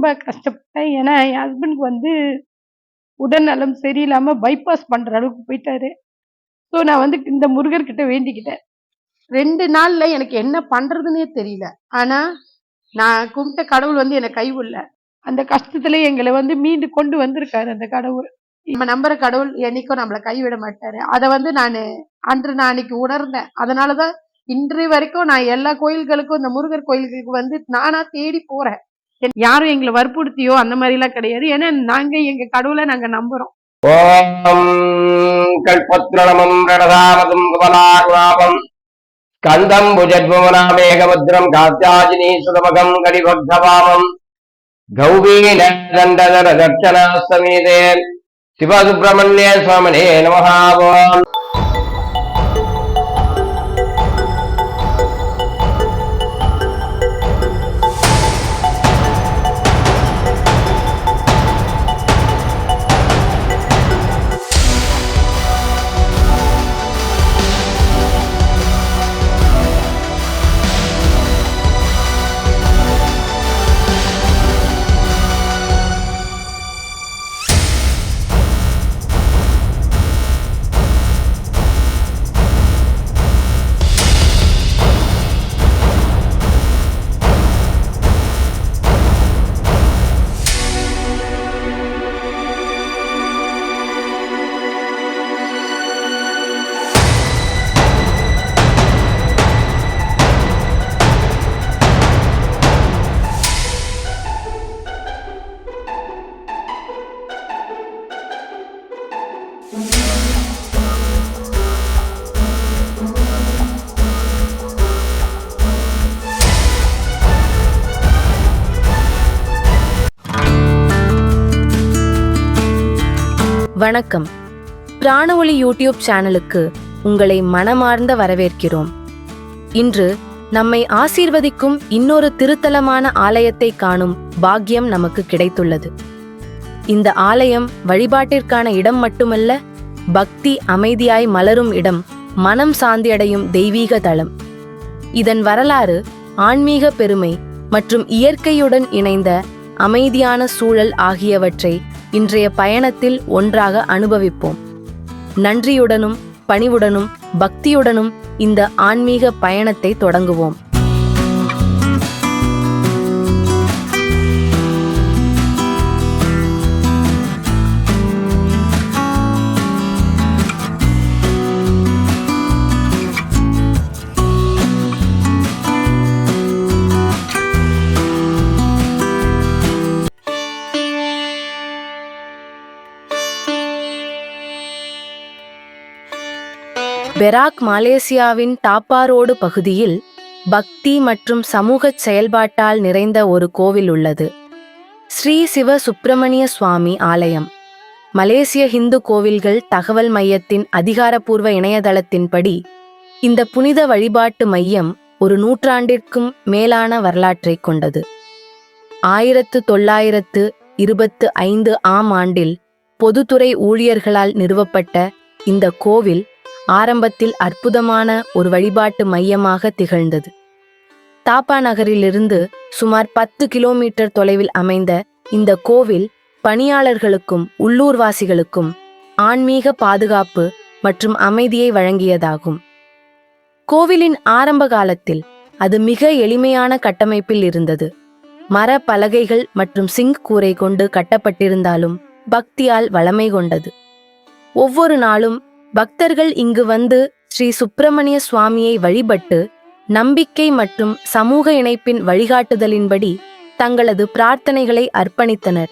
ரொம்ப கஷ்டப்பட்டேன். ஏன்னா, என் ஹஸ்பண்டுக்கு உடல்நலம் சரியில்லாம பைபாஸ் பண்ற அளவுக்கு போயிட்டாரு. ஸோ நான் இந்த முருகர்கிட்ட வேண்டிக்கிட்டேன். 2 நாள்ல எனக்கு என்ன பண்றதுன்னே தெரியல. ஆனா, நான் கும்பிட்ட கடவுள் என்ன கைவிடல. அந்த கஷ்டத்துல எங்கள மீண்டு கொண்டு வந்திருக்காரு அந்த கடவுள். நம்ம நம்புற கடவுள் என்னைக்கும் நம்மள கைவிட மாட்டாரு. அத நான் அன்னைக்கு உணர்ந்தேன். அதனால தான் இன்று வரைக்கும் நான் எல்லா கோயில்களுக்கும் இந்த முருகர் கோயிலுக்கு நானா தேடி போறேன். யாரும் எங்கள வற்புறுத்தியோ அந்த மாரிலாம் கிடையாது. ஏன்னா நாங்க எங்க கடவுள நாங்க நம்புறோம். ஓம் கல்பத்ரணமம் ரணதாமதம் கமலாகுணாபம் ஸ்கந்தம் புஜத்வமனாமேகபத்ரம் காத்யாஜினீ சுதமகம் கடிபக்தபாமம் கௌபீன தண்டதர தட்சணாஸ்தமீதே சிவசுப்பிரமணிய சுவாமினே நமஹ. ஓம் வணக்கம். பிராணஒளி யூடியூப் சேனலுக்கு உங்களை மனமார்ந்த வரவேற்கிறோம். இன்று நம்மை ஆசீர்வதிக்கும் இன்னொரு திருத்தலமான ஆலயத்தை காணும் பாக்கியம் நமக்கு கிடைத்துள்ளது. இந்த ஆலயம் வழிபாட்டிற்கான இடம் மட்டுமல்ல, பக்தி அமைதியாய் மலரும் இடம், மனம் சாந்தியடையும் தெய்வீக தலம். இதன் வரலாறு, ஆன்மீக பெருமை மற்றும் இயற்கையுடன் இணைந்த அமைதியான சூழல் ஆகியவற்றை இன்றைய பயணத்தில் ஒன்றாக அனுபவிப்போம். நன்றியுடனும் பணிவுடனும் பக்தியுடனும் இந்த ஆன்மீக பயணத்தை தொடங்குவோம். பெராக் மலேசியாவின் டாப்பாரோடு பகுதியில் பக்தி மற்றும் சமூக செயல்பாட்டால் நிறைந்த ஒரு கோவில் உள்ளது. ஸ்ரீ சிவ சுப்பிரமணிய சுவாமி ஆலயம். மலேசிய இந்து கோவில்கள் தகவல் மையத்தின் அதிகாரப்பூர்வ இணையதளத்தின்படி இந்த புனித வழிபாட்டு மையம் ஒரு நூற்றாண்டிற்கும் மேலான வரலாற்றை கொண்டது. 1925 ஆம் ஆண்டில் பொதுத்துறை ஊழியர்களால் நிறுவப்பட்ட இந்த கோவில் ஆரம்பத்தில் அற்புதமான ஒரு வழிபாட்டு மையமாக திகழ்ந்தது. தாப்பா நகரிலிருந்து சுமார் 10 கிலோமீட்டர் தொலைவில் அமைந்த இந்த கோவில் பணியாளர்களுக்கும் உள்ளூர்வாசிகளுக்கும் ஆன்மீக பாதுகாப்பு மற்றும் அமைதியை வழங்கியதாகும். கோவிலின் ஆரம்ப காலத்தில் அது மிக எளிமையான கட்டமைப்பில் இருந்தது. மர பலகைகள் மற்றும் சிங்க் கூரை கொண்டு கட்டப்பட்டிருந்தாலும் பக்தியால் வளமை கொண்டது. ஒவ்வொரு நாளும் பக்தர்கள் இங்கு ஸ்ரீ சுப்பிரமணிய சுவாமியை வழிபட்டு நம்பிக்கை மற்றும் சமூக இணைப்பின் வழிகாட்டுதலின்படி தங்களது பிரார்த்தனைகளை அர்ப்பணித்தனர்.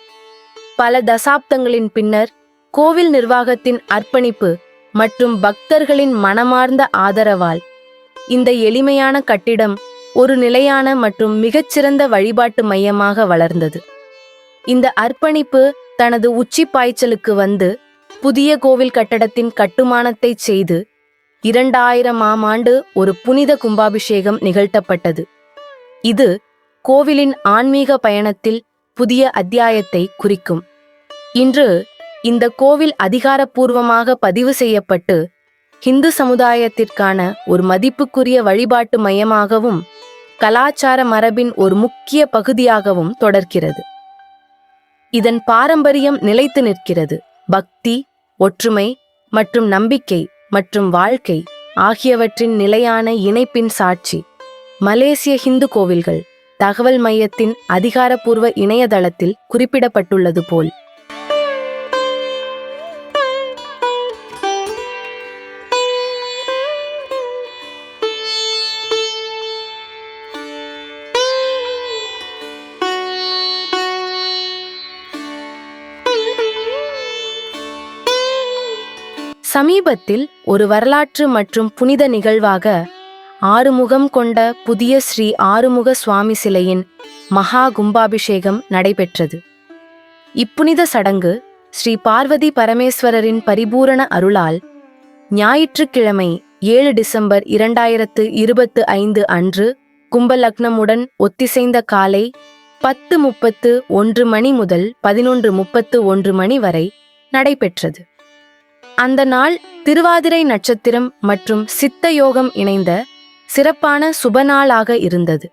பல தசாப்தங்களின் பின்னர் கோவில் நிர்வாகத்தின் அர்ப்பணிப்பு மற்றும் பக்தர்களின் மனமார்ந்த ஆதரவால் இந்த எளிமையான கட்டிடம் ஒரு நிலையான மற்றும் மிகச்சிறந்த வழிபாட்டு மையமாக வளர்ந்தது. இந்த அர்ப்பணிப்பு தனது உச்சி பாய்ச்சலுக்கு புதிய கோவில் கட்டடத்தின் கட்டுமானத்தை செய்து 2000 ஆம் ஆண்டு ஒரு புனித கும்பாபிஷேகம் நிகழ்த்தப்பட்டது. இது கோவிலின் ஆன்மீக பயணத்தில் புதிய அத்தியாயத்தை குறிக்கும். இன்று இந்த கோவில் அதிகாரப்பூர்வமாக பதிவு செய்யப்பட்டு ஹிந்து சமுதாயத்திற்கான ஒரு மதிப்புக்குரிய வழிபாட்டு மையமாகவும் கலாச்சார மரபின் ஒரு முக்கிய பகுதியாகவும் தொடர்கிறது. இதன் பாரம்பரியம் நிலைத்து நிற்கிறது. பக்தி, ஒற்றுமை மற்றும் நம்பிக்கை மற்றும் வாழ்க்கை ஆகியவற்றின் நிலையான இணைப்பின் சாட்சி. மலேசிய ஹிந்து கோவில்கள் தகவல் மையத்தின் அதிகாரப்பூர்வ இணையதளத்தில் குறிப்பிடப்பட்டுள்ளது போல் சமீபத்தில் ஒரு வரலாற்று மற்றும் புனித நிகழ்வாக ஆறுமுகம் கொண்ட புதிய ஸ்ரீ ஆறுமுக சுவாமி சிலையின் மகா கும்பாபிஷேகம் நடைபெற்றது. இப்புனித சடங்கு ஸ்ரீ பார்வதி பரமேஸ்வரரின் பரிபூரண அருளால் ஞாயிற்றுக்கிழமை 7 டிசம்பர் 2025 அன்று கும்பலக்னமுடன் ஒத்திசைந்த காலை 10:31 மணி முதல் 11:31 மணி வரை நடைபெற்றது. அந்த நாள் திருவாதிரை நட்சத்திரம் மற்றும் சித்த யோகம் இணைந்த சிறப்பான சுபநாளாக இருந்தது.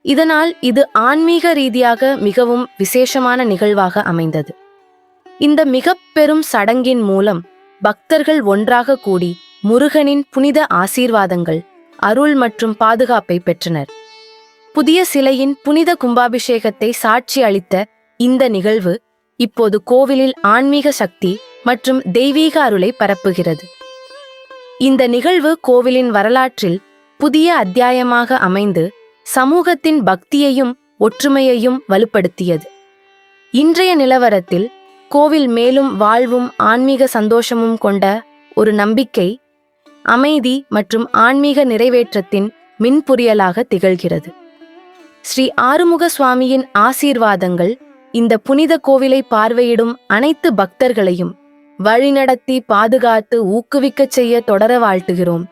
இதனால் இது ஆன்மீக ரீதியாக மிகவும் விசேஷமான நிகழ்வாக அமைந்தது. இந்த மிக பெரும் சடங்கின் மூலம் பக்தர்கள் ஒன்றாக கூடி முருகனின் புனித ஆசீர்வாதங்கள், அருள் மற்றும் பாதுகாப்பை பெற்றனர். புதிய சிலையின் புனித கும்பாபிஷேகத்தை சாட்சி அளித்த இந்த நிகழ்வு இப்போது கோவிலில் ஆன்மீக சக்தி மற்றும் தெய்வீக அருளை பரப்புகிறது. இந்த நிகழ்வு கோவிலின் வரலாற்றில் புதிய அத்தியாயமாக அமைந்து சமூகத்தின் பக்தியையும் ஒற்றுமையையும் வலுப்படுத்தியது. இன்றைய நிலவரத்தில் கோவில் மேலும் வாழ்வும் ஆன்மீக சந்தோஷமும் கொண்ட ஒரு நம்பிக்கை, அமைதி மற்றும் ஆன்மீக நிறைவேற்றத்தின் மின்புரியலாக திகழ்கிறது. ஸ்ரீ ஆறுமுக சுவாமியின் ஆசீர்வாதங்கள் இந்த புனித கோவிலை பார்வையிடும் அனைத்து பக்தர்களையும் வழிநடத்தி பாதுகாத்து ஊக்குவிக்கச் செய்ய தொடர வாழ்த்துகிறோம்.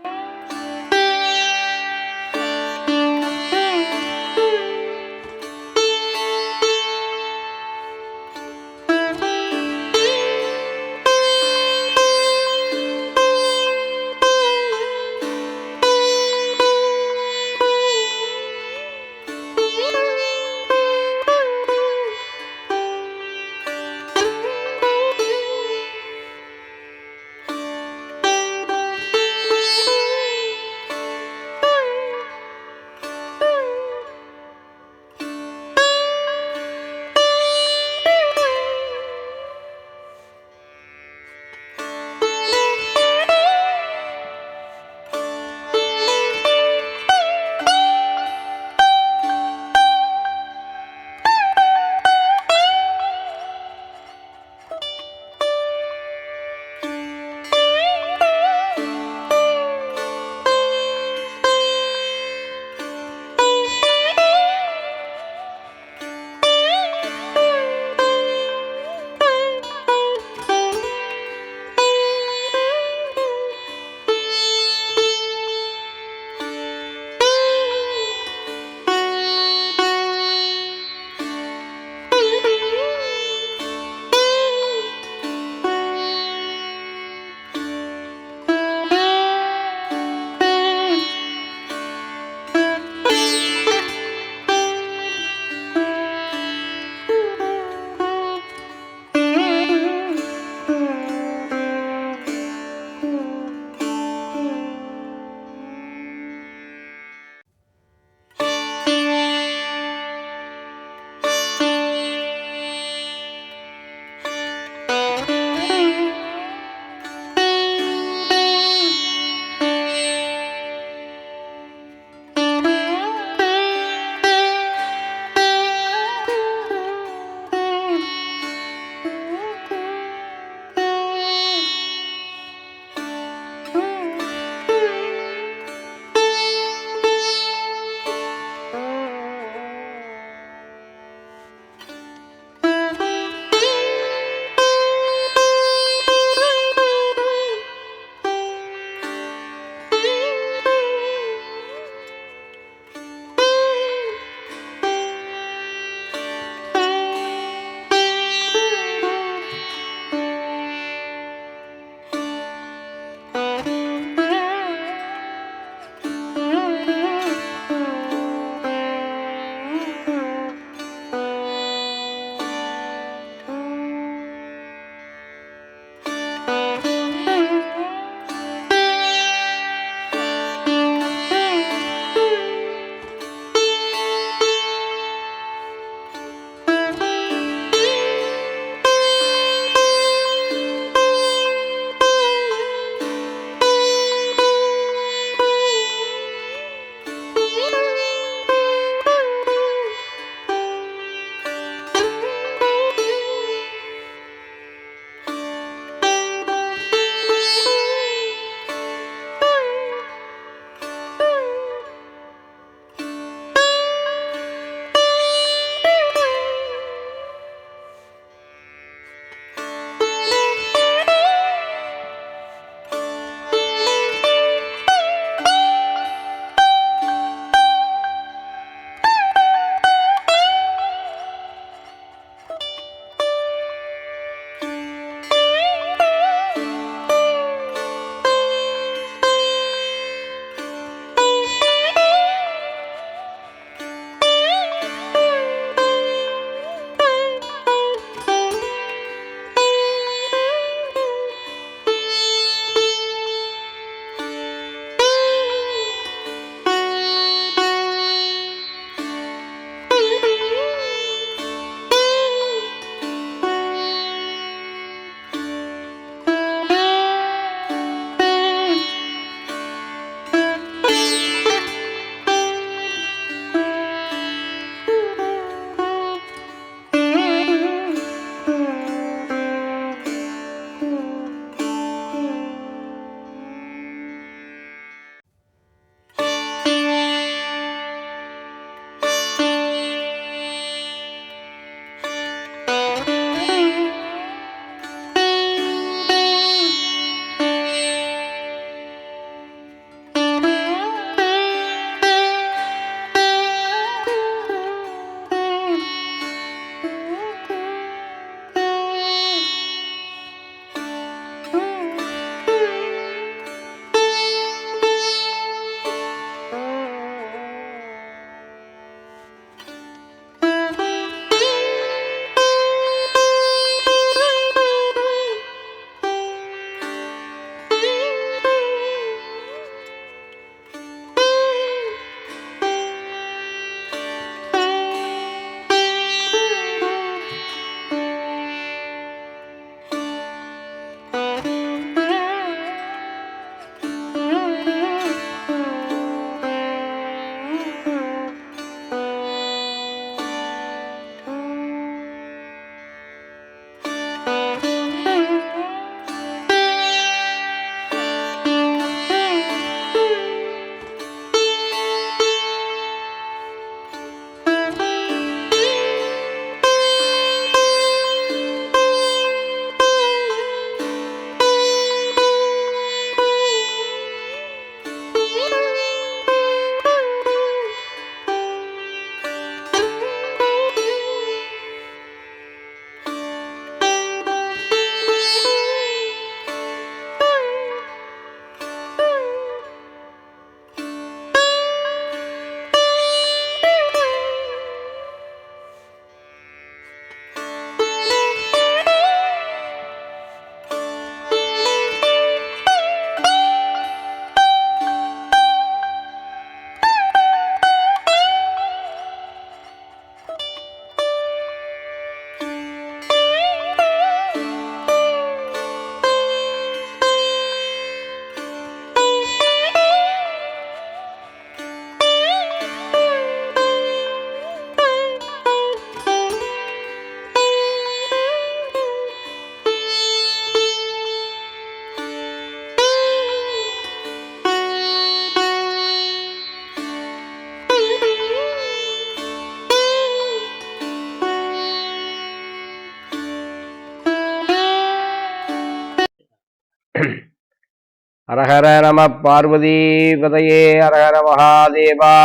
ஹரஹர நம பார்வதி பதையே ஹரஹர மகாதேவா.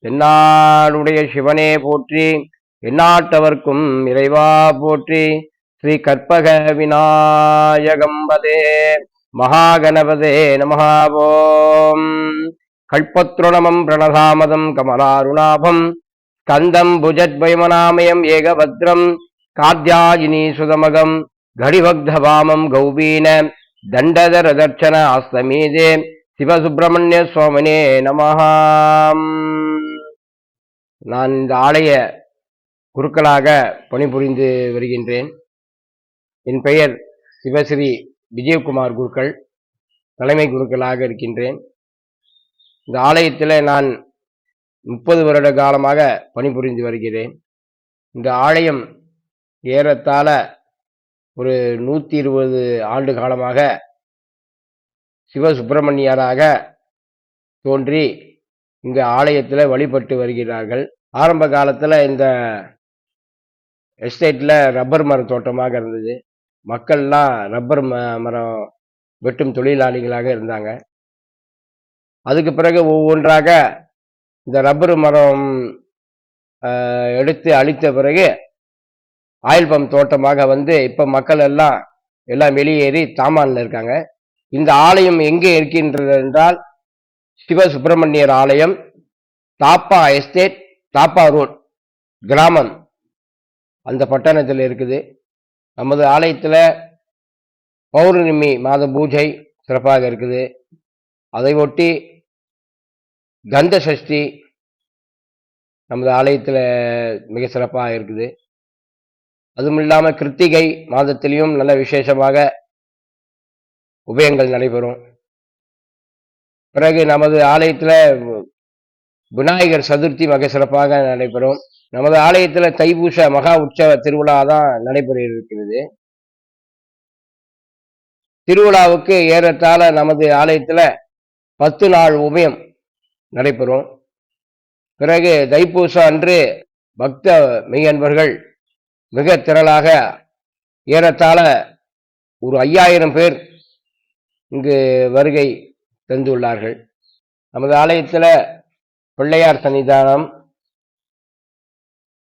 தென்னாடுடைய சிவனே போற்றி, எந்நாட்டவர்க்கும் இறைவா போற்றி. ஸ்ரீ கற்பக விநாயகம்பதே மகாகணபதே நமஹ. ஓம் கல்பத்ருணமம் பிரணதாமதம் கமலாருணாபம் ஸ்கந்தம் புஜத்வயமனாமயம் ஏகபத்ரம் காத்யாயினி சுதமகம் கடிபக்தவாமம் கௌபீன தண்டதரதர்ச்சன அஸ்தமீதே சிவசுப்பிரமணிய சுவாமினே நமஹா. நான் இந்த ஆலய குருக்களாக பணிபுரிந்து வருகின்றேன். என் பெயர் சிவஸ்ரீ விஜயகுமார் குருக்கள், தலைமை குருக்களாக இருக்கின்றேன். இந்த ஆலயத்தில் நான் 30 வருட காலமாக பணிபுரிந்து வருகிறேன். இந்த ஆலயம் ஏறத்தாழ ஒரு 120 ஆண்டு காலமாக சிவசுப்பிரமணியராக தோன்றி இங்க ஆலயத்தில் வழிபட்டு வருகிறார்கள். ஆரம்ப காலத்தில் இந்த எஸ்டேட்ல ரப்பர் மர தோட்டமாக இருந்தது. மக்கள்லாம் ரப்பர் மரம் வெட்டும் தொழிலாளிகளாக இருந்தாங்க. அதுக்கு பிறகு ஒவ்வொன்றாக இந்த ரப்பர் மரம் எடுத்து அழித்த பிறகு ஆயில் பம்ப் தோட்டமாக வந்து இப்ப மக்கள் எல்லாம் வெளியேறி தாமான்ல இருக்காங்க. இந்த ஆலயம் எங்கே இருக்கின்றது என்றால் சிவசுப்பிரமணியர் ஆலயம், தாப்பா எஸ்டேட், தாப்பா ரோட் கிராமம், அந்த பட்டணத்தில் இருக்குது. நமது ஆலயத்துல பௌர்ணமி மாத பூஜை சிறப்பாக இருக்குது. அதை ஒட்டி கந்த சஷ்டி நமது ஆலயத்துல மிக சிறப்பாக இருக்குது. அதுவும் இல்லாம கிருத்திகை மாதத்திலையும் நல்ல விசேஷமாக உபயங்கள் நடைபெறும். பிறகு நமது ஆலயத்துல விநாயகர் சதுர்த்தி மிக சிறப்பாக நடைபெறும். நமது ஆலயத்துல தைப்பூச மகா உற்சவ திருவிழா தான் நடைபெற இருக்கிறது. திருவிழாவுக்கு ஏறத்தாழ நமது ஆலயத்துல 10 நாள் உபயம் நடைபெறும். பிறகு தைப்பூசம் அன்று பக்த மெய்யன்பர்கள் மிக திரளாக ஏறத்தாழ ஒரு 5000 பேர் இங்கு வருகை தந்துள்ளார்கள். நமது ஆலயத்துல பிள்ளையார் சன்னிதானம்,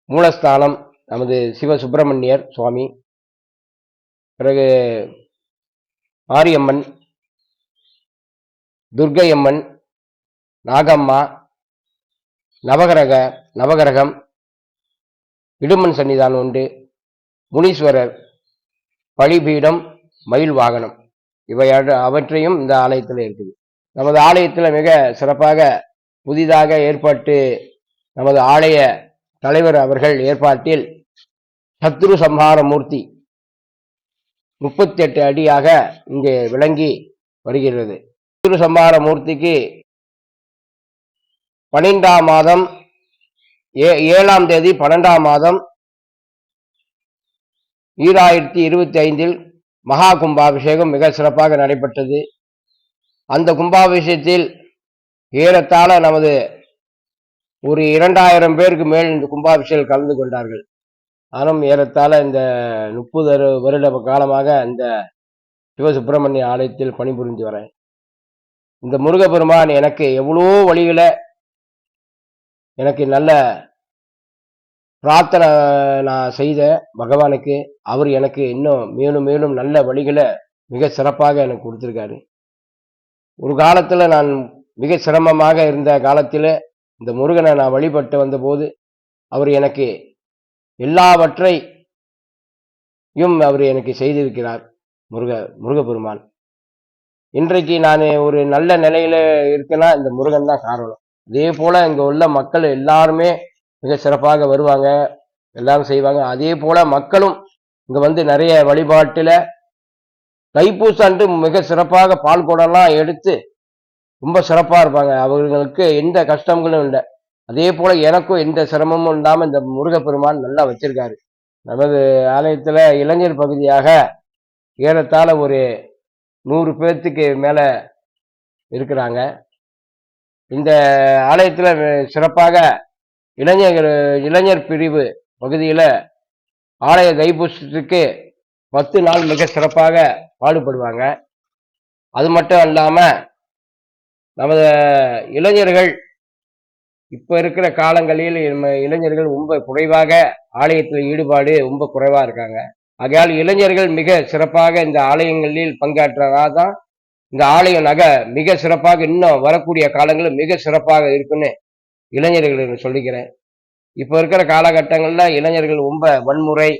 மூலஸ்தானம் நமது சிவசுப்பிரமணியர் சுவாமி, பிறகு மாரியம்மன், துர்க்கையம்மன், நாகம்மா, நவகிரகம், இடுமன் சன்னிதானம் உண்டு, முனீஸ்வரர், பலிபீடம், மயில் வாகனம், இவை அவற்றையும் இந்த ஆலயத்தில் இருக்குது. நமது ஆலயத்தில் மிக சிறப்பாக புதிதாக ஏற்பாட்டு நமது ஆலய தலைவர் அவர்கள் ஏற்பாட்டில் சத்ரு சம்ஹார மூர்த்தி 38 அடியாக இங்கே விளங்கி வருகிறது. சத்ரு சம்ஹார மூர்த்திக்கு 12ஆம் மாதம் 7ஆம் தேதி 12ஆம் மாதம் 2025 மகா கும்பாபிஷேகம் மிக சிறப்பாக நடைபெற்றது. அந்த கும்பாபிஷேகத்தில் ஏறத்தாழ நமது ஒரு 2000 பேருக்கு மேல் இந்த கும்பாபிஷேகம் கலந்து கொண்டார்கள். நானும் ஏறத்தாழ இந்த 30 வருட காலமாக இந்த சிவசுப்பிரமணிய ஆலயத்தில் பணிபுரிந்து வரேன். இந்த முருகப்பெருமான் எனக்கு எவ்வளோ வழிகளை எனக்கு நல்ல பிரார்த்தனை நான் செய்த பகவானுக்கு அவர் எனக்கு இன்னும் மேலும் மேலும் நல்ல வழிகளை மிக சிறப்பாக எனக்கு கொடுத்திருக்காரு. ஒரு காலத்துல நான் மிக சிரமமாக இருந்த காலத்தில் இந்த முருகனை நான் வழிபட்டு வந்த போது அவர் எனக்கு எல்லாவற்றையும் அவர் எனக்கு செய்திருக்கிறார். முருகப்பெருமான் இன்றைக்கு நான் ஒரு நல்ல நிலையில இருக்கேன்னா இந்த முருகன் தான் காரணம். அதே போல இங்க உள்ள மக்கள் எல்லாருமே மிக சிறப்பாக வருவாங்க, எல்லாரும் செய்வாங்க. அதே போல மக்களும் இங்க வந்து நிறைய வழிபாட்டுல தைப்பூசம் மிக சிறப்பாக பால் குடம்லாம் எடுத்து ரொம்ப சிறப்பா இருப்பாங்க. அவர்களுக்கு எந்த கஷ்டங்களும் இல்லை. அதே போல எனக்கும் எந்த சிரமமும் இல்லாம இந்த முருகப்பெருமான் நல்லா வச்சிருக்காரு. நமது ஆலயத்துல இளைஞர் பகுதியாக ஏறத்தாழ ஒரு 100 பேர்த்துக்கு மேல இருக்கிறாங்க. இந்த ஆலயத்துல சிறப்பாக இளைஞர் பிரிவு பகுதியில ஆலய தைப்பூசத்துக்கு 10 நாள் மிக சிறப்பாக பாடுபடுவாங்க. அது மட்டும் இல்லாம நமது இளைஞர்கள் இப்ப இருக்கிற காலங்களில் நம்ம இளைஞர்கள் ரொம்ப குறைவாக ஆலயத்தில் ஈடுபாடு ரொம்ப குறைவா இருக்காங்க. ஆகையால் இளைஞர்கள் மிக சிறப்பாக இந்த ஆலயங்களில் பங்காற்றதான் இந்த ஆலயம் மிக சிறப்பாக இன்னும் வரக்கூடிய காலங்களில் மிக சிறப்பாக இருக்குன்னு இளைஞர்களுக்கு சொல்லிக்கிறேன். இப்ப இருக்கிற காலகட்டங்கள்ல இளைஞர்கள் ரொம்ப வன்முறை,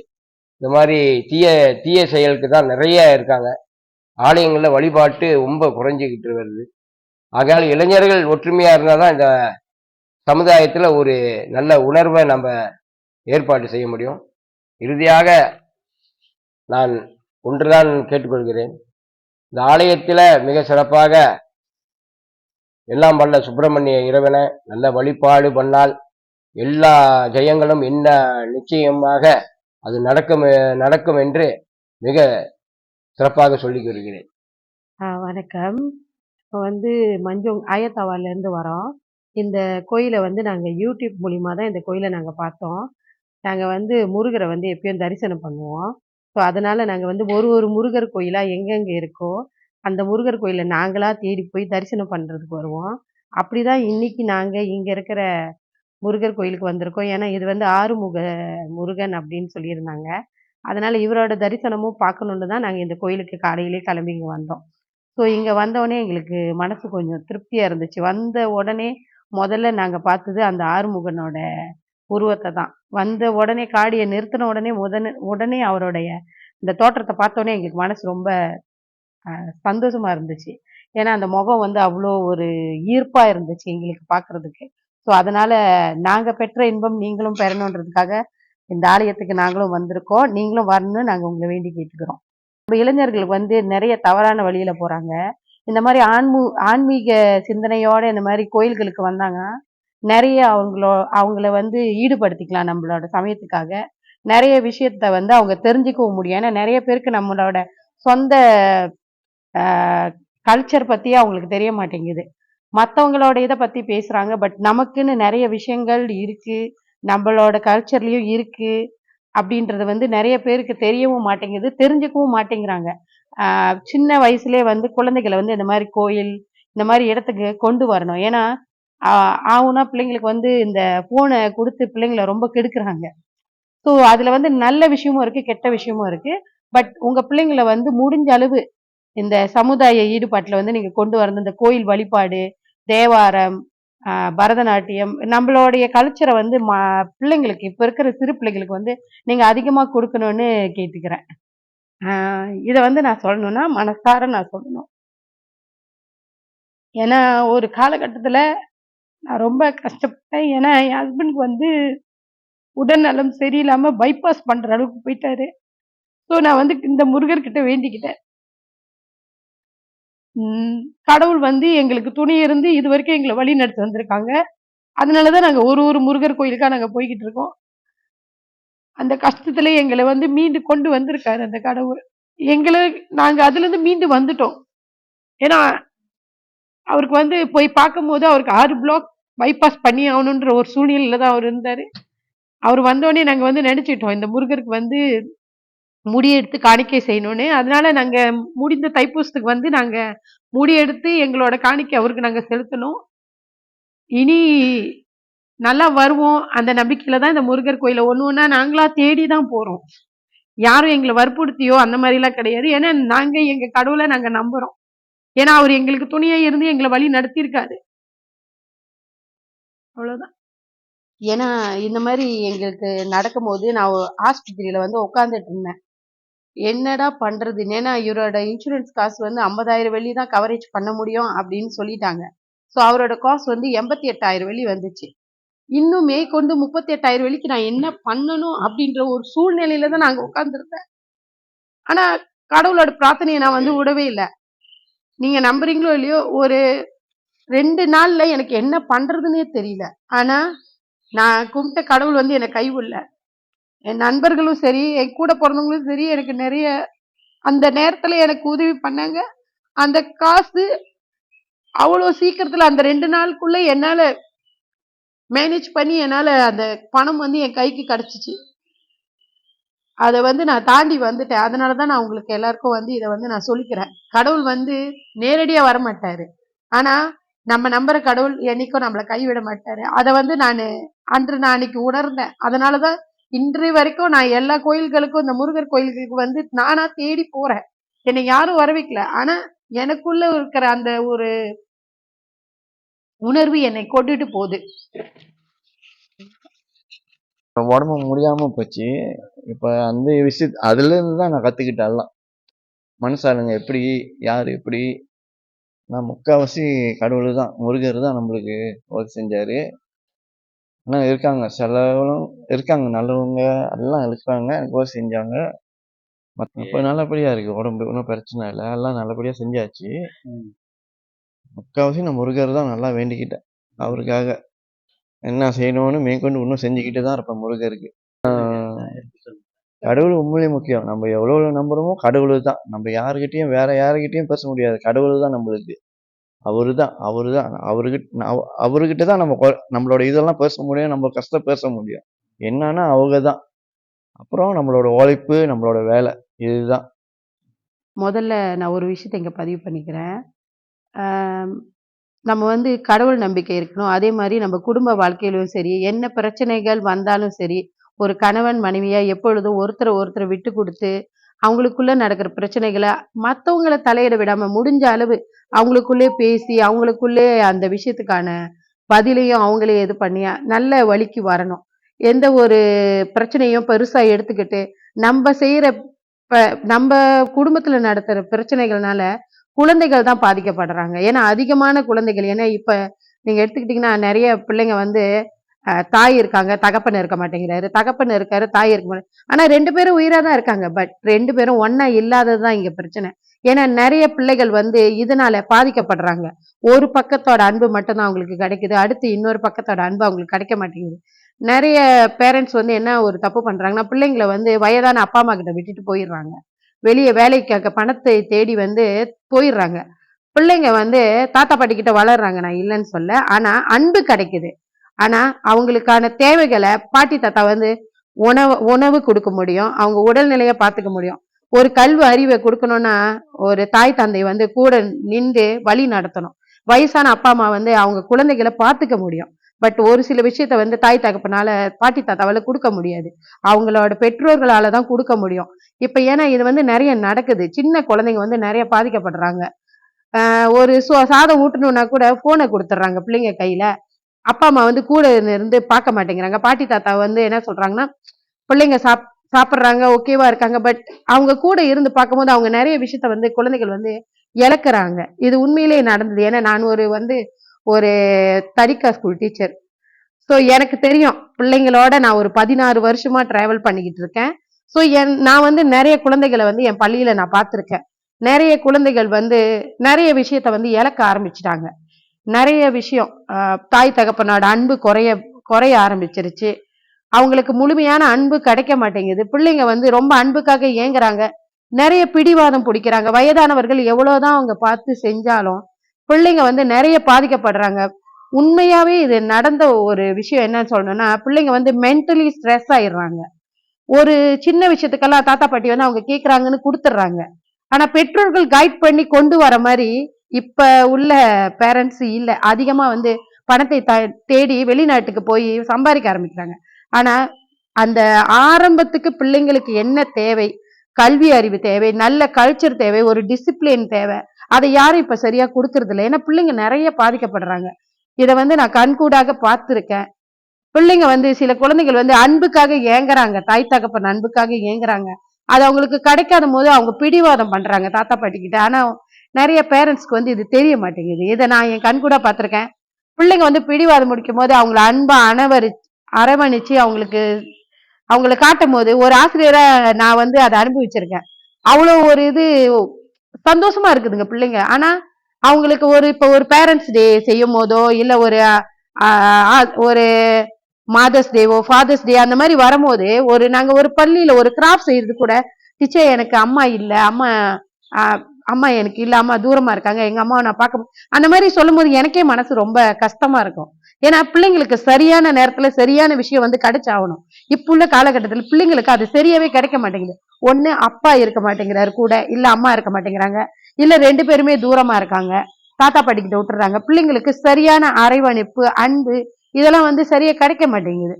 இந்த மாதிரி தீய தீய செயலுக்கு தான் நிறைய இருக்காங்க. ஆலயங்கள்ல வழிபாட்டு ரொம்ப குறைஞ்சிக்கிட்டு வருது. ஆகையால் இளைஞர்கள் ஒற்றுமையா இருந்தாதான் இந்த சமுதாயத்துல ஒரு நல்ல உணர்வை நம்ம ஏற்பாடு செய்ய முடியும். இறுதியாக நான் ஒன்றுதான் கேட்டுக்கொள்கிறேன். இந்த ஆலயத்துல மிக சிறப்பாக எல்லாம் வல்ல சுப்பிரமணிய இறைவனை நல்ல வழிபாடு பண்ணால் எல்லா ஜெயங்களும் என்ன நிச்சயமாக அது நடக்கும் என்று மிக சிறப்பாக சொல்லிக் கொள்கிறேன். வணக்கம். இப்போ வந்து மஞ்சு ஆயத்தாவாலேருந்து வரோம். இந்த கோயிலை வந்து நாங்கள் யூடியூப் மூலிமா தான் இந்த கோயிலை நாங்கள் பார்த்தோம். நாங்கள் வந்து முருகரை வந்து எப்பயும் தரிசனம் பண்ணுவோம். ஸோ அதனால் நாங்கள் வந்து ஒரு ஒரு முருகர் கோயிலாக எங்கெங்கே இருக்கோ அந்த முருகர் கோயிலை நாங்களாக தேடி போய் தரிசனம் பண்ணுறதுக்கு வருவோம். அப்படி தான் இன்னைக்கு நாங்கள் இங்கே இருக்கிற முருகர் கோயிலுக்கு வந்திருக்கோம். ஏன்னா இது வந்து ஆறுமுக முருகன் அப்படின்னு சொல்லியிருந்தாங்க. அதனால் இவரோட தரிசனமும் பார்க்கணுன்னு தான் நாங்கள் இந்த கோயிலுக்கு காலையிலே கிளம்பி இங்கே வந்தோம். ஸோ இங்கே வந்தோடனே எங்களுக்கு மனசு கொஞ்சம் திருப்தியாக இருந்துச்சு. வந்த உடனே முதல்ல நாங்கள் பார்த்தது அந்த ஆறுமுகனோட உருவத்தை தான். வந்த உடனே காடியை நிறுத்தின உடனே உடனே அவருடைய இந்த தோற்றத்தை பார்த்தோன்னே எங்களுக்கு மனசு ரொம்ப சந்தோஷமா இருந்துச்சு. ஏன்னா அந்த முகம் வந்து அவ்வளோ ஒரு ஈர்ப்பா இருந்துச்சு எங்களுக்கு பார்க்கறதுக்கு. ஸோ அதனால நாங்க பெற்ற இன்பம் நீங்களும் பெறணுன்றதுக்காக இந்த ஆலயத்துக்கு நாங்களும் வந்திருக்கோம். நீங்களும் வரணும்னு நாங்கள் உங்களை வேண்டி கேட்டுக்கிறோம். நம்ம இளைஞர்கள் வந்து நிறைய தவறான வழியில போறாங்க. இந்த மாதிரி ஆன்மீக சிந்தனையோட இந்த மாதிரி கோயில்களுக்கு வந்தாங்க நிறைய அவங்கள வந்து ஈடுபடுத்திக்கலாம் நம்மளோட சமயத்துக்காக. நிறைய விஷயத்த வந்து அவங்க தெரிஞ்சுக்கவும் முடியும். ஏன்னா நிறைய பேருக்கு நம்மளோட சொந்த கல்ச்சர் பத்தி அவங்களுக்கு தெரிய மாட்டேங்குது. மற்றவங்களோட இதை பத்தி பேசுறாங்க. பட் நமக்குன்னு நிறைய விஷயங்கள் இருக்கு, நம்மளோட கல்ச்சர்லயும் இருக்கு அப்படின்றது வந்து நிறைய பேருக்கு தெரியவும் மாட்டேங்குது, தெரிஞ்சுக்கவும் மாட்டேங்கிறாங்க. சின்ன வயசுலேயே வந்து குழந்தைகளை வந்து இந்த மாதிரி கோயில் இந்த மாதிரி இடத்துக்கு கொண்டு வரணும். ஏன்னா ஆகுனா பிள்ளைங்களுக்கு வந்து இந்த போனை கொடுத்து பிள்ளைங்களை ரொம்ப கெடுக்குறாங்க. ஸோ அதுல வந்து நல்ல விஷயமும் இருக்கு, கெட்ட விஷயமும் இருக்கு. பட் உங்க பிள்ளைங்களை வந்து முடிஞ்ச அளவு இந்த சமுதாய ஈடுபாட்டுல வந்து நீங்க கொண்டு வரணும். இந்த கோயில் வழிபாடு, தேவாரம், பரதநாட்டியம், நம்மளுடைய கல்ச்சரை வந்து பிள்ளைங்களுக்கு இப்ப இருக்கிற சிறு பிள்ளைங்களுக்கு வந்து நீங்க அதிகமா கொடுக்கணும்னு கேட்டுக்கிறேன். இதை வந்து நான் சொல்லணும்னா மனசார நான் சொல்லணும். ஏன்னா ஒரு காலகட்டத்துல நான் ரொம்ப கஷ்டப்பட்டேன். ஏன்னா என் ஹஸ்பண்டுக்கு வந்து உடல்நலம் சரியில்லாம பைபாஸ் பண்ற அளவுக்கு போயிட்டாரு. ஸோ நான் வந்து இந்த முருகர்கிட்ட வேண்டிக்கிட்டேன். கடவுள் வந்து எங்களுக்கு துணை இருந்து இது வரைக்கும் எங்களை வழி நடத்தி வந்திருக்காங்க. அதனாலதான் நாங்க ஒரு ஒரு முருகர் கோயிலுக்கா நாங்க போய்கிட்டு இருக்கோம். அந்த கஷ்டத்துல எங்களை வந்து மீண்டு கொண்டு வந்திருக்காரு அந்த கடவுள். நாங்க அதுல இருந்து மீண்டு வந்துட்டோம். ஏன்னா அவருக்கு வந்து போய் பார்க்கும்போது அவருக்கு 6 பிளாக் பைபாஸ் பண்ணி ஆகணுன்ற ஒரு சூழ்நிலையில தான் அவர் இருந்தாரு. அவர் வந்தோடனே நாங்க வந்து நினைச்சிட்டோம் இந்த முருகருக்கு வந்து முடி எடுத்து காணிக்கை செய்யணும்னு. அதனால நாங்க முடிந்த தைப்பூசத்துக்கு வந்து நாங்க முடி எடுத்து எங்களோட காணிக்கை அவருக்கு நாங்க செலுத்தணும். இனி நல்லா வருவோம் அந்த நம்பிக்கையில தான் இந்த முருகர் கோயில ஒண்ணா நாங்களா தேடி தான் போறோம். யாரும் எங்களை வற்புறுத்தியோ அந்த மாதிரி எல்லாம் கிடையாது. ஏன்னா நாங்க எங்க கடவுளை நாங்க நம்புறோம். ஏன்னா அவர் எங்களுக்கு துணையா இருந்து எங்களை வழி நடத்தியிருக்காரு. அவ்வளவுதான். ஏன்னா இந்த மாதிரி எங்களுக்கு நடக்கும்போது நான் ஆஸ்பத்திரியில வந்து உட்காந்துட்டு இருந்தேன். என்னடா பண்றது? ஏன்னா இவரோட இன்சூரன்ஸ் காசு வந்து 50,000 வெள்ளி தான் கவரேஜ் பண்ண முடியும் அப்படின்னு சொல்லிட்டாங்க. ஸோ அவரோட காசு வந்து 88,000 வெள்ளி வந்துச்சு. இன்னும் மேற்கொண்டு 38,000 வெள்ளிக்கு நான் என்ன பண்ணணும் அப்படின்ற ஒரு சூழ்நிலையில தான் நாங்க உட்கார்ந்துருந்தேன். ஆனா கடவுளோட பிரார்த்தனையை நான் வந்து விடவே இல்லை. நீங்க நம்புறீங்களோ இல்லையோ ஒரு 2 நாள்ல எனக்கு என்ன பண்றதுன்னே தெரியல. ஆனா நான் கும்பிட்ட கடவுள் வந்து என்னை கைவிடல. என் நண்பர்களும் சரி, என் கூட பிறந்தவங்களும் சரி, எனக்கு நிறைய அந்த நேரத்துல எனக்கு உதவி பண்ணாங்க. அந்த காசு அவ்வளவு சீக்கிரத்துல அந்த 2 நாளுக்குள்ள என்னால மேனேஜ் பண்ணி என்னால அந்த பணம் வந்து என் கைக்கு கிடைச்சிச்சு. அதை வந்து நான் தாண்டி வந்துட்டேன். அதனாலதான் நான் உங்களுக்கு எல்லாருக்கும் வந்து இதை வந்து நான் சொல்லிக்கிறேன். கடவுள் வந்து நேரடியா வரமாட்டாரு. ஆனா நம்ம நம்புற கடவுள் என்னைக்கும் நம்மளை கைவிட மாட்டாரு. அதை வந்து நான் அன்னைக்கு உணர்ந்தேன். அதனாலதான் இன்றைய வரைக்கும் நான் எல்லா கோயில்களுக்கும், இந்த முருகர் கோயில்களுக்கு வந்து நானா தேடி போறேன். என்னை யாரும் வர வைக்கல. ஆனா எனக்குள்ள இருக்கிற அந்த ஒரு உணர்வு என்னை கொண்டுட்டு போகுது. உடம்பு முடியாம போச்சு. இப்ப அந்த அதுல இருந்து தான் நான் கத்துக்கிட்டேன் எல்லாம். மனுஷாளுங்க எப்படி, யார் எப்படி. நான் முக்காவாசி கடவுள் தான், முருகர் தான் நம்மளுக்கு உதவி செஞ்சாரு. ஆனா இருக்காங்க, சிலவங்களும் இருக்காங்க, நல்லவங்க எல்லாம் இருக்கிறாங்க, எனக்கு உதவி செஞ்சாங்க. இப்ப நல்லபடியா இருக்கு உடம்பு, ஒன்றும் பிரச்சனை இல்லை, எல்லாம் நல்லபடியா செஞ்சாச்சு. முக்காவாசி நான் முருகர் தான் நல்லா வேண்டிக்கிட்டேன். அவருக்காக என்ன செய்யணும்னு மேற்கொண்டு இன்னும் செஞ்சுக்கிட்டு தான் இருப்பேன் முருகருக்கு. கடவுள் உண்மையிலே முக்கியம். நம்ம எவ்வளவு நம்புறோமோ கடவுள் தான். நம்ம யாருக்கிட்டையும் வேற யாருக்கிட்டையும் பேச முடியாது. கடவுள் தான் நம்மளுக்கு. அவருதான் அவர்கிட்ட தான் நம்மளோட இதெல்லாம் பேச முடியும், நம்ம கஷ்டம் பேச முடியும். என்னன்னா அவங்க தான். அப்புறம் நம்மளோட உழைப்பு, நம்மளோட வேலை, இதுதான். முதல்ல நான் ஒரு விஷயத்தை இங்க பதிவு பண்ணிக்கிறேன். நம்ம வந்து கடவுள் நம்பிக்கை இருக்கணும். அதே மாதிரி நம்ம குடும்ப வாழ்க்கையிலும் சரி, என்ன பிரச்சனைகள் வந்தாலும் சரி, ஒரு கணவன் மனைவியா எப்பொழுதும் ஒருத்தரை விட்டு கொடுத்து அவங்களுக்குள்ள நடக்கிற பிரச்சனைகளை மற்றவங்களை தலையிட விடாம முடிஞ்ச அளவு அவங்களுக்குள்ளே பேசி அவங்களுக்குள்ளே அந்த விஷயத்துக்கான பதிலையும் அவங்களே இது பண்ணி நல்ல வழிக்கு வரணும். எந்த ஒரு பிரச்சனையும் பெருசா எடுத்துக்கிட்டு நம்ம செய்யற நம்ம குடும்பத்துல நடத்துற பிரச்சனைகள்னால குழந்தைகள் தான் பாதிக்கப்படுறாங்க. ஏன்னா அதிகமான குழந்தைகள், ஏன்னா இப்ப நீங்க எடுத்துக்கிட்டீங்கன்னா நிறைய பிள்ளைங்க வந்து தாய் இருக்காங்க, தகப்பன் இருக்க மாட்டேங்கிறாரு, தகப்பன் இருக்காரு, தாய் இருக்க மாட்டேங்க. ஆனா 2 பேரும் உயிரா தான் இருக்காங்க. பட் 2 பேரும் ஒன்னா இல்லாததுதான் இங்க பிரச்சனை. ஏன்னா நிறைய பிள்ளைகள் வந்து இதனால பாதிக்கப்படுறாங்க. ஒரு பக்கத்தோட அன்பு மட்டும்தான் அவங்களுக்கு கிடைக்குது, அடுத்து இன்னொரு பக்கத்தோட அன்பு அவங்களுக்கு கிடைக்க மாட்டேங்குது. நிறைய பேரண்ட்ஸ் வந்து என்ன ஒரு தப்பு பண்றாங்கன்னா, பிள்ளைங்களை வந்து வயதான அப்பா அம்மா கிட்ட விட்டுட்டு போயிடுறாங்க. வெளியே வேலைக்காக பணத்தை தேடி வந்து போயிடுறாங்க. பிள்ளைங்க வந்து தாத்தா பாட்டி கிட்ட வளர்றாங்க, நான் இல்லைன்னு சொல்ல. ஆனா அன்பு கிடைக்குது. ஆனா அவங்களுக்கான தேவைகளை பாட்டி தாத்தா வந்து உணவு கொடுக்க முடியும், அவங்க உடல்நிலைய பார்த்துக்க முடியும். ஒரு கல்வி அறிவை கொடுக்கணும்னா ஒரு தாய் தந்தை வந்து கூட நின்று வழி நடத்தணும். வயசான அப்பா அம்மா வந்து அவங்க குழந்தைகளை பார்த்துக்க முடியும். பட் ஒரு சில விஷயத்த வந்து தாய் தகப்பனால பாட்டி தாத்தாவால கொடுக்க முடியாது, அவங்களோட பெற்றோர்களால தான் கொடுக்க முடியும். இப்ப ஏன்னா இது வந்து நிறைய நடக்குது. சின்ன குழந்தைங்க வந்து நிறைய பாதிக்கப்படுறாங்க. ஒரு சாதம் ஊட்டணும்னா கூட போனை கொடுத்துட்றாங்க பிள்ளைங்க கையில. அப்பா அம்மா வந்து கூட இருந்து பார்க்க மாட்டேங்கிறாங்க. பாட்டி தாத்தா வந்து என்ன சொல்றாங்கன்னா, பிள்ளைங்க சாப்பிட்றாங்க, ஓகேவா இருக்காங்க, பட் அவங்க கூட இருந்து பார்க்கும்போது அவங்க நிறைய விஷயத்த வந்து குழந்தைகள் வந்து இழக்கிறாங்க. இது உண்மையிலேயே நடந்தது. ஏன்னா நான் ஒரு தரிகா ஸ்கூல் டீச்சர். ஸோ எனக்கு தெரியும், பிள்ளைங்களோட நான் ஒரு 16 வருஷமா டிராவல் பண்ணிக்கிட்டு இருக்கேன். ஸோ நான் வந்து நிறைய குழந்தைகளை வந்து என் பள்ளியில நான் பார்த்துருக்கேன். நிறைய குழந்தைகள் வந்து நிறைய விஷயத்த வந்து இழக்க ஆரம்பிச்சிட்டாங்க. நிறைய விஷயம் தாய் தகப்பனோட அன்பு குறைய ஆரம்பிச்சிருச்சு. அவங்களுக்கு முழுமையான அன்பு கிடைக்க மாட்டேங்குது. பிள்ளைங்க வந்து ரொம்ப அன்புக்காக ஏங்குறாங்க, நிறைய பிடிவாதம் பிடிக்கிறாங்க. வயதானவர்கள் எவ்வளவுதான் அவங்க பார்த்து செஞ்சாலும் பிள்ளைங்க வந்து நிறைய பாதிக்கப்படுறாங்க. உண்மையாவே இது நடந்த ஒரு விஷயம். என்னன்னு சொல்லணும்னா, பிள்ளைங்க வந்து மென்டலி ஸ்ட்ரெஸ் ஆயிடுறாங்க. ஒரு சின்ன விஷயத்துக்கெல்லாம் தாத்தா பாட்டி வந்து அவங்க கேக்குறாங்கன்னு கொடுத்துட்றாங்க. ஆனா பெற்றோர்கள் கைட் பண்ணி கொண்டு வர மாதிரி இப்ப உள்ள பேரண்ட்ஸ் இல்ல. அதிகமா வந்து பணத்தை தேடி வெளிநாட்டுக்கு போய் சம்பாதிக்க ஆரம்பிக்கிறாங்க. ஆனா அந்த ஆரம்பத்துக்கு பிள்ளைங்களுக்கு என்ன தேவை, கல்வி அறிவு தேவை, நல்ல கல்ச்சர் தேவை, ஒரு டிசிப்ளின் தேவை, அதை யாரும் இப்ப சரியா கொடுக்கறது இல்லை. ஏன்னா பிள்ளைங்க நிறைய பாதிக்கப்படுறாங்க. இதை வந்து நான் கண்கூடாக பார்த்திருக்கேன். பிள்ளைங்க வந்து சில குழந்தைகள் வந்து அன்புக்காக ஏங்குறாங்க, தாய் தகப்பன் அன்புக்காக ஏங்குறாங்க. அது அவங்களுக்கு கிடைக்காத போது அவங்க பிடிவாதம் பண்றாங்க தாத்தா பாட்டி கிட்ட. ஆனா நிறைய பேரண்ட்ஸ்க்கு வந்து இது தெரிய மாட்டேங்குது. இதை நான் என் கண்கூடா பார்த்திருக்கேன். பிள்ளைங்க வந்து பிடிவாதம் முடிக்கும் போது அவங்கள அன்பா அரவணைச்சு அவங்களை காட்டும் போது, ஒரு ஆசிரியரா நான் வந்து அதை அனுபவிச்சிருக்கேன். அவ்வளவு ஒரு இது சந்தோஷமா இருக்குதுங்க பிள்ளைங்க. ஆனா அவங்களுக்கு இப்ப ஒரு பேரண்ட்ஸ் டே செய்யும் போதோ இல்ல ஒரு மதர்ஸ் டேவோ ஃபாதர்ஸ் டே அந்த மாதிரி வரும்போது, நாங்க ஒரு பள்ளியில ஒரு கிராஃப்ட் செய்யறது கூட, டீச்சர் எனக்கு அம்மா இல்ல, அம்மா எனக்கு இல்ல, அம்மா தூரமா இருக்காங்க, எங்க அம்மாவை நான் பார்க்க, அந்த மாதிரி சொல்லும் போது எனக்கே மனசு ரொம்ப கஷ்டமா இருக்கும். ஏன்னா பிள்ளைங்களுக்கு சரியான நேரத்துல சரியான விஷயம் வந்து கிடைச்சாகணும். இப்ப உள்ள காலகட்டத்துல பிள்ளைங்களுக்கு அது சரியாவே கிடைக்க மாட்டேங்குது. ஒண்ணு அப்பா இருக்க மாட்டேங்கிறாரு கூட, இல்ல அம்மா இருக்க மாட்டேங்கிறாங்க, இல்ல 2 பேருமே தூரமா இருக்காங்க, தாத்தா பாட்டிக்கிட்ட விட்டுறாங்க. பிள்ளைங்களுக்கு சரியான அரவணைப்பு, அன்பு இதெல்லாம் வந்து சரியா கிடைக்க மாட்டேங்குது.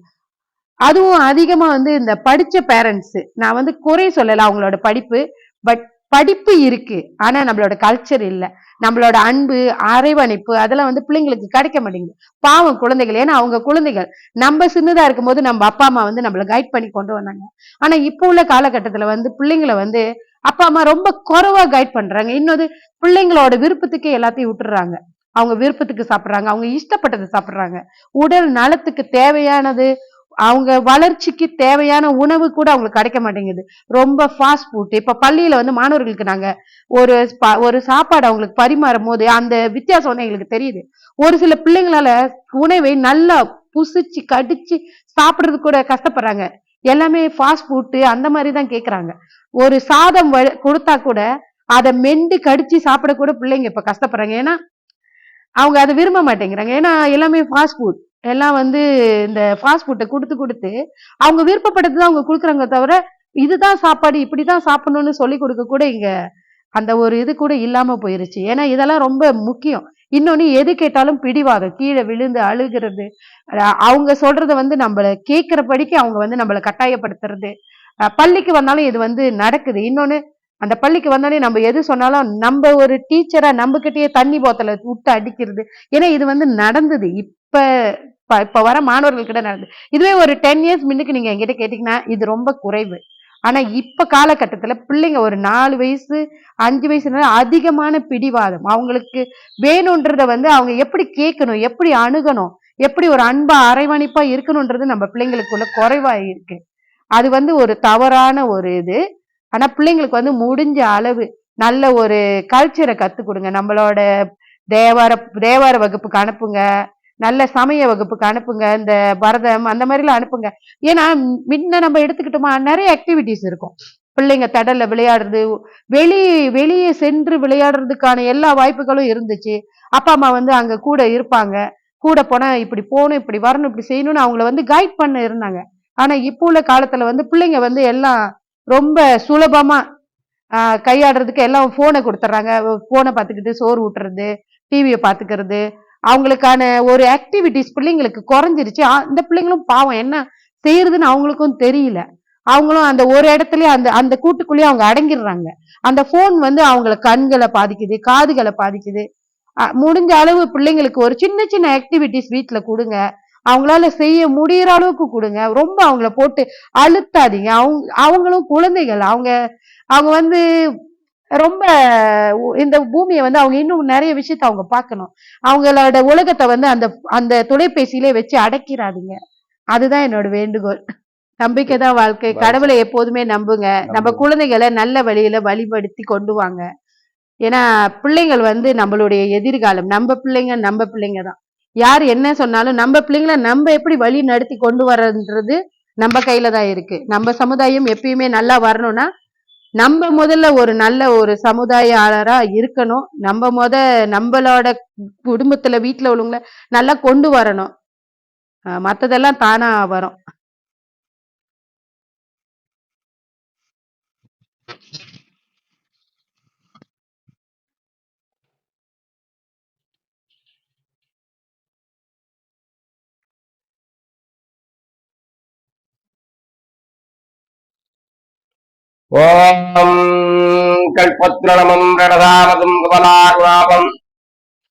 அதுவும் அதிகமா வந்து இந்த படிச்ச பேரண்ட்ஸ், நான் வந்து குறை சொல்லல அவங்களோட படிப்பு, பட் படிப்பு இருக்கு, ஆனா நம்மளோட கல்ச்சர் இல்ல, நம்மளோட அன்பு அரவணைப்பு அதெல்லாம் வந்து பிள்ளைங்களுக்கு கிடைக்க மாட்டேங்குது. பாவம் குழந்தைகள், ஏன்னா அவங்க குழந்தைகள். நம்ம சின்னதா இருக்கும்போது நம்ம அப்பா அம்மா வந்து நம்மள கைட் பண்ணி கொண்டு வந்தாங்க. ஆனா இப்போ உள்ள காலகட்டத்துல வந்து பிள்ளைங்களை வந்து அப்பா அம்மா ரொம்ப குறைவா கைட் பண்றாங்க. இன்னொரு பிள்ளைங்களோட விருப்பத்துக்கே எல்லாத்தையும் விட்டுறாங்க. அவங்க விருப்பத்துக்கு சாப்பிடுறாங்க, அவங்க இஷ்டப்பட்டதை சாப்பிடுறாங்க. உடல் நலத்துக்கு தேவையானது, அவங்க வளர்ச்சிக்கு தேவையான உணவு கூட அவங்களுக்கு கிடைக்க மாட்டேங்குது. ரொம்ப ஃபாஸ்ட் ஃபுட். இப்ப பள்ளியில வந்து மாணவர்களுக்கு நாங்க ஒரு சாப்பாடு அவங்களுக்கு பரிமாறும் போது அந்த வித்தியாசம் வந்து எங்களுக்கு தெரியுது. ஒரு சில பிள்ளைங்களால உணவை நல்லா புசிச்சு கடிச்சு சாப்பிடுறது கூட கஷ்டப்படுறாங்க. எல்லாமே ஃபாஸ்ட் ஃபுட் அந்த மாதிரி தான் கேக்குறாங்க. ஒரு சாதம் கொடுத்தா கூட அதை மெண்டு கடிச்சு சாப்பிட கூட பிள்ளைங்க இப்ப கஷ்டப்படுறாங்க. ஏன்னா அவங்க அதை விரும்ப மாட்டேங்கிறாங்க. ஏன்னா எல்லாமே ஃபாஸ்ட் ஃபுட். எல்லாம் வந்து இந்த ஃபாஸ்ட் ஃபுட்டை கொடுத்து கொடுத்து அவங்க விருப்பப்பட்டது தான் அவங்க கொடுக்குறாங்க தவிர, இதுதான் சாப்பாடு இப்படிதான் சாப்பிடணும்னு சொல்லி கொடுக்க கூட இங்க அந்த ஒரு இது கூட இல்லாம போயிருச்சு. ஏன்னா இதெல்லாம் ரொம்ப முக்கியம். இன்னொன்னு எது கேட்டாலும் பிடிவாதம், கீழே விழுந்து அழுகிறது, அவங்க சொல்றத வந்து நம்மள கேட்கிறபடிக்கு அவங்க வந்து நம்மள கட்டாயப்படுத்துறது. பள்ளிக்கு வந்தாலும் இது வந்து நடக்குது. இன்னொன்னு, அந்த பள்ளிக்கு வந்தாலே நம்ம எது சொன்னாலும் நம்ம ஒரு டீச்சரா நம்ம கிட்டயே தண்ணி போத்தலை விட்டு அடிக்கிறது. ஏன்னா இது வந்து நடந்தது. இப்ப வர மாணவர்கள் கிட்ட நடந்தது. இதுவே ஒரு 10 இயர்ஸ் முன்னுக்கு நீங்க என்கிட்ட கேட்டீங்கன்னா இது ரொம்ப குறைவு. ஆனா இப்ப காலகட்டத்துல பிள்ளைங்க ஒரு 4 வயசு 5 வயசுல அதிகமான பிடிவாதம். அவங்களுக்கு வேணும்ன்றத வந்து அவங்க எப்படி கேட்கணும், எப்படி அணுகணும், எப்படி ஒரு அன்பா அரவணைப்பா இருக்கணும்ன்றது நம்ம பிள்ளைங்களுக்குள்ள குறைவா இருக்கு. அது வந்து ஒரு தவறான ஒரு இது. ஆனா பிள்ளைங்களுக்கு வந்து முடிஞ்ச அளவு நல்ல ஒரு கல்ச்சரை கத்து கொடுங்க. நம்மளோட தேவார தேவார வகுப்புக்கு அனுப்புங்க, நல்ல சமய வகுப்புக்கு அனுப்புங்க, இந்த பரதம் அந்த மாதிரி எல்லாம் அனுப்புங்க. ஏன்னா முன்ன நம்ம எடுத்துக்கிட்டோமா நிறைய ஆக்டிவிட்டிஸ் இருக்கும். பிள்ளைங்க தடல்ல விளையாடுறது, வெளியே சென்று விளையாடுறதுக்கான எல்லா வாய்ப்புகளும் இருந்துச்சு. அப்பா அம்மா வந்து அங்க கூட இருப்பாங்க. கூட போனா இப்படி போகணும், இப்படி வரணும், இப்படி செய்யணும்னு அவங்கள வந்து கைட் பண்ண இருந்தாங்க. ஆனா இப்போ உள்ள காலத்துல வந்து பிள்ளைங்க வந்து எல்லாம் ரொம்ப சுலபமா கையாடுறதுக்கு எல்லாம் போனை கொடுத்துட்றாங்க. போனை பார்த்துக்கிட்டு சோறு ஊட்டுறது, டிவியை பார்த்துக்கிறது, அவங்களுக்கான ஒரு ஆக்டிவிட்டிஸ் பிள்ளைங்களுக்கு குறைஞ்சிருச்சு. இந்த பிள்ளைங்களும் பாவம் என்ன செய்யறதுன்னு அவங்களுக்கும் தெரியல. அவங்களும் அந்த ஒரு இடத்துலயே அந்த அந்த கூட்டுக்குள்ளேயே அவங்க அடங்கிடுறாங்க. அந்த போன் வந்து அவங்கள கண்களை பாதிக்குது, காதுகளை பாதிக்குது. முடிஞ்ச அளவு பிள்ளைங்களுக்கு ஒரு சின்ன சின்ன ஆக்டிவிட்டிஸ் வீட்டுல கொடுங்க. அவங்களால செய்ய முடியற அளவுக்கு கொடுங்க. ரொம்ப அவங்கள போட்டு அழுத்தாதீங்க. அவங்களும் குழந்தைகள். அவங்க அவங்க வந்து ரொம்ப இந்த பூமியை வந்து அவங்க இன்னும் நிறைய விஷயத்த அவங்க பார்க்கணும். அவங்களோட உலகத்தை வந்து அந்த அந்த தொலைபேசியிலே வச்சு அடக்கிறாதீங்க. அதுதான் என்னோட வேண்டுகோள். நம்பிக்கை தான் வாழ்க்கை. கடவுளை எப்போதுமே நம்புங்க. நம்ம குழந்தைகளை நல்ல வழியில வழிபடுத்தி கொண்டு வாங்க. ஏன்னா பிள்ளைங்கள் வந்து நம்மளுடைய எதிர்காலம். நம்ம பிள்ளைங்க தான். யார் என்ன சொன்னாலும் நம்ம பிள்ளைங்களை நம்ம எப்படி வழி நடத்தி கொண்டு வர்றதுன்றது நம்ம கையில தான் இருக்கு. நம்ம சமுதாயம் எப்பயுமே நல்லா வரணும்னா நம்ம முதல்ல ஒரு நல்ல ஒரு சமுதாயாளரா இருக்கணும். நம்மளோட குடும்பத்துல வீட்டுல உள்ளவங்கள நல்லா கொண்டு வரணும். மத்ததெல்லாம் தானா வரும். ஓம் கல்பத்ரணமம் பிரணதாமதம் கமலார்வாபம்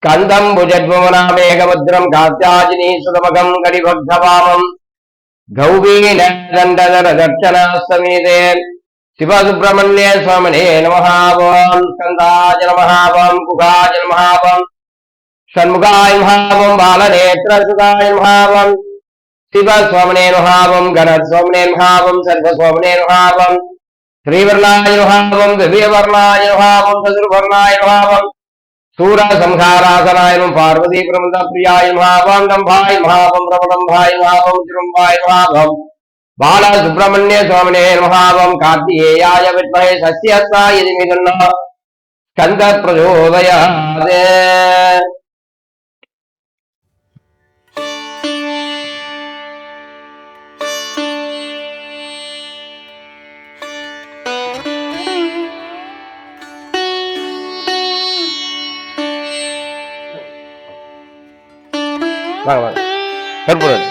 கந்தம் புஜத்மனாமேகமுத்ரம் காத்யாஜினி சுதமகம் கடிபக்தவாமம் கௌபீன தண்டதர தட்சணாஸ்தமீதே சிவசுப்பிரமணிய சுவாமினே நமஹ. ஓம் ஸ்கந்தாய நமஹ. ஓம் குகாய நமஹ. ஓம் ஷண்முகாய நமஹ. ஓம் பாலநேத்ரசுகாய நமஹ. ஓம் சிவசுவாமினே நமஹ. ஓம் கணசுவாமினே நமஹ. ஓம் சர்வசுவாமினே நமஹ. ஓம் श्रीवर्णाय नमः. दिव्यवर्णाय नमः. चतुर्वर्णाय नमः. सूरसंहारासनाय नमः. पार्वती प्रमदप्रियाय नमः. दम्भाय नमः. प्रमदम्भाय नमः. तिरुम्भाय नमः. बालसुब्रह्मण्य स्वामिने नमः. कार्तिकेयाय विद्महे सस्यस्ताय धीमहि तन्नः स्कन्दः प्रचोदयात्. வாங்க வாங்க கற்பூரம்